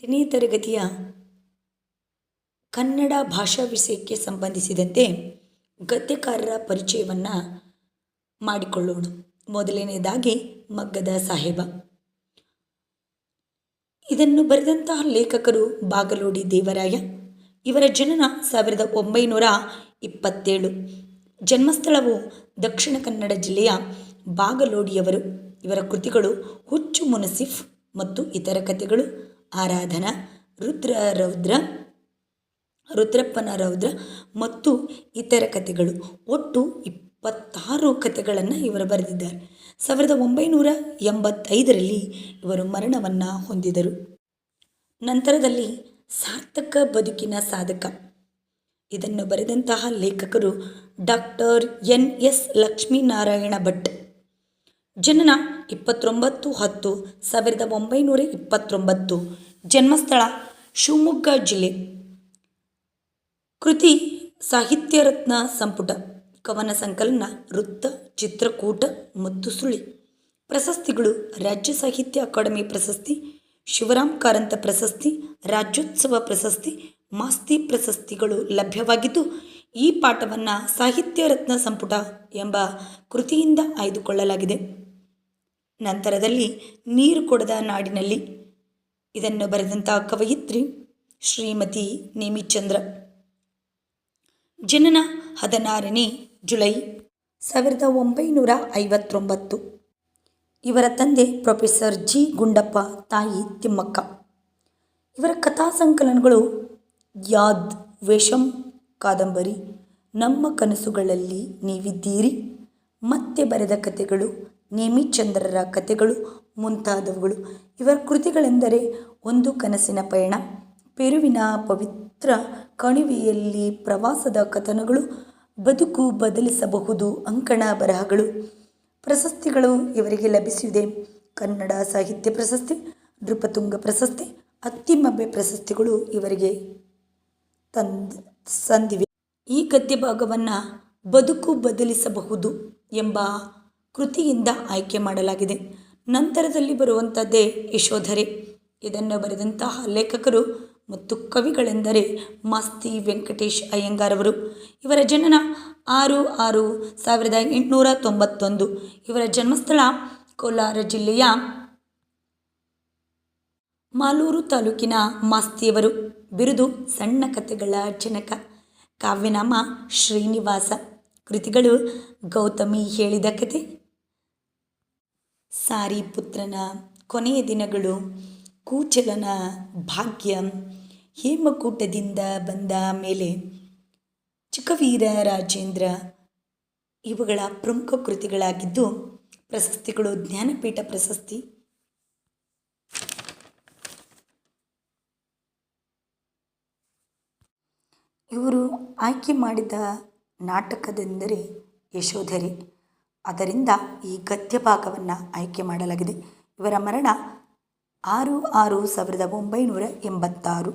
8ನೇ ತರಗತಿಯ ಕನ್ನಡ ಭಾಷಾ ವಿಷಯಕ್ಕೆ ಸಂಬಂಧಿಸಿದಂತೆ ಗದ್ಯಕಾರರ ಪರಿಚಯವನ್ನು ಮಾಡಿಕೊಳ್ಳೋಣ. ಮೊದಲನೆಯದಾಗಿ ಮಗ್ಗದ ಸಾಹೇಬ. ಇದನ್ನು ಬರೆದಂತಹ ಲೇಖಕರು ಬಾಗಲೋಡಿ ದೇವರಾಯ. ಇವರ ಜನನ 1927. ಜನ್ಮಸ್ಥಳವು ದಕ್ಷಿಣ ಕನ್ನಡ ಜಿಲ್ಲೆಯ ಬಾಗಲೋಡಿಯವರು. ಇವರ ಕೃತಿಗಳು ಹುಚ್ಚು ಮುನಸಿಫ್ ಮತ್ತು ಇತರ ಕಥೆಗಳು, ಆರಾಧನಾ, ರುದ್ರಪ್ಪನ ರೌದ್ರ ಮತ್ತು ಇತರ ಕಥೆಗಳು. ಒಟ್ಟು 26 ಕಥೆಗಳನ್ನು ಇವರು ಬರೆದಿದ್ದಾರೆ. 1985ರಲ್ಲಿ ಇವರು ಮರಣವನ್ನು ಹೊಂದಿದರು. ನಂತರದಲ್ಲಿ ಸಾರ್ಥಕ ಬದುಕಿನ ಸಾಧಕ. ಇದನ್ನು ಬರೆದಂತಹ ಲೇಖಕರು ಡಾಕ್ಟರ್ NS ಲಕ್ಷ್ಮೀನಾರಾಯಣ ಭಟ್. ಜನನ 29/10/1929. ಜನ್ಮಸ್ಥಳ ಶಿವಮೊಗ್ಗ ಜಿಲ್ಲೆ. ಕೃತಿ ಸಾಹಿತ್ಯ ರತ್ನ ಸಂಪುಟ, ಕವನ ಸಂಕಲನ ವೃತ್ತ, ಚಿತ್ರಕೂಟ ಮತ್ತು ಸುಳಿ. ಪ್ರಶಸ್ತಿಗಳು: ರಾಜ್ಯ ಸಾಹಿತ್ಯ ಅಕಾಡೆಮಿ ಪ್ರಶಸ್ತಿ, ಶಿವರಾಮ್ ಕಾರಂತ ಪ್ರಶಸ್ತಿ, ರಾಜ್ಯೋತ್ಸವ ಪ್ರಶಸ್ತಿ, ಮಾಸ್ತಿ ಪ್ರಶಸ್ತಿಗಳು ಲಭ್ಯವಾಗಿದ್ದು, ಈ ಪಾಠವನ್ನು ಸಾಹಿತ್ಯ ರತ್ನ ಸಂಪುಟ ಎಂಬ ಕೃತಿಯಿಂದ ಆಯ್ದುಕೊಳ್ಳಲಾಗಿದೆ. ನಂತರದಲ್ಲಿ ನೀರು ಕೊಡದ ನಾಡಿನಲ್ಲಿ. ಇದನ್ನು ಬರೆದಂತಹ ಕವಯಿತ್ರಿ ಶ್ರೀಮತಿ ನೇಮಿಚಂದ್ರ. ಜನನ 16ನೇ ಜುಲೈ 1959. ಇವರ ತಂದೆ ಪ್ರೊಫೆಸರ್ G. ಗುಂಡಪ್ಪ, ತಾಯಿ ತಿಮ್ಮಕ್ಕ. ಇವರ ಕಥಾ ಸಂಕಲನಗಳು ಯಾದ್ ವೇಷಂ ಕಾದಂಬರಿ, ನಮ್ಮ ಕನಸುಗಳಲ್ಲಿ ನೀವಿದ್ದೀರಿ, ಮತ್ತೆ ಬರೆದ ಕಥೆಗಳು, ನೇಮಿಚಂದ್ರರ ಕಥೆಗಳು ಮುಂತಾದವುಗಳು. ಇವರ ಕೃತಿಗಳೆಂದರೆ ಒಂದು ಕನಸಿನ ಪಯಣ, ಪೆರುವಿನ ಪವಿತ್ರ ಕಣಿವೆಯಲ್ಲಿ ಪ್ರವಾಸದ ಕಥನಗಳು, ಬದುಕು ಬದಲಿಸಬಹುದು ಅಂಕಣ ಬರಹಗಳು. ಪ್ರಶಸ್ತಿಗಳು ಇವರಿಗೆ ಲಭಿಸಿದೆ: ಕನ್ನಡ ಸಾಹಿತ್ಯ ಪ್ರಶಸ್ತಿ, ನೃಪತುಂಗ ಪ್ರಶಸ್ತಿ, ಅತ್ತಿಮಬ್ಬೆ ಪ್ರಶಸ್ತಿಗಳು ಇವರಿಗೆ ಸಂದಿವೆ. ಈ ಗದ್ಯ ಭಾಗವನ್ನು ಬದುಕು ಬದಲಿಸಬಹುದು ಎಂಬ ಕೃತಿಯಿಂದ ಆಯ್ಕೆ ಮಾಡಲಾಗಿದೆ. ನಂತರದಲ್ಲಿ ಬರುವಂಥದ್ದೇ ಯಶೋಧರೆ. ಇದನ್ನು ಬರೆದಂತಹ ಲೇಖಕರು ಮತ್ತು ಕವಿಗಳೆಂದರೆ ಮಾಸ್ತಿ ವೆಂಕಟೇಶ್ ಅಯ್ಯಂಗಾರ್ ಅವರು. ಇವರ ಜನನ 6/6/1891. ಇವರ ಜನ್ಮಸ್ಥಳ ಕೋಲಾರ ಜಿಲ್ಲೆಯ ಮಾಲೂರು ತಾಲೂಕಿನ ಮಾಸ್ತಿಯವರು. ಬಿರುದು ಸಣ್ಣ ಕಥೆಗಳ ಜನಕ. ಕಾವ್ಯನಾಮ ಶ್ರೀನಿವಾಸ. ಕೃತಿಗಳು: ಗೌತಮಿ ಹೇಳಿದ ಕತೆ, ಸಾರಿಪುತ್ರನ ಕೊನೆಯ ದಿನಗಳು, ಕೂಚಲನ ಭಾಗ್ಯ, ಹೇಮಕೂಟದಿಂದ ಬಂದ ಮೇಲೆ, ಚಿಕ್ಕವೀರ ರಾಜೇಂದ್ರ ಇವುಗಳ ಪ್ರಮುಖ ಕೃತಿಗಳಾಗಿದ್ದು, ಪ್ರಶಸ್ತಿಗಳು: ಜ್ಞಾನಪೀಠ ಪ್ರಶಸ್ತಿ. ಇವರು ಆಯ್ಕೆ ಮಾಡಿದ ನಾಟಕವೆಂದರೆ ಯಶೋಧರೆ. ಅದರಿಂದ ಈ ಗದ್ಯ ಭಾಗವನ್ನು ಆಯ್ಕೆ ಮಾಡಲಾಗಿದೆ. ಇವರ ಮರಣ 6/6/1986.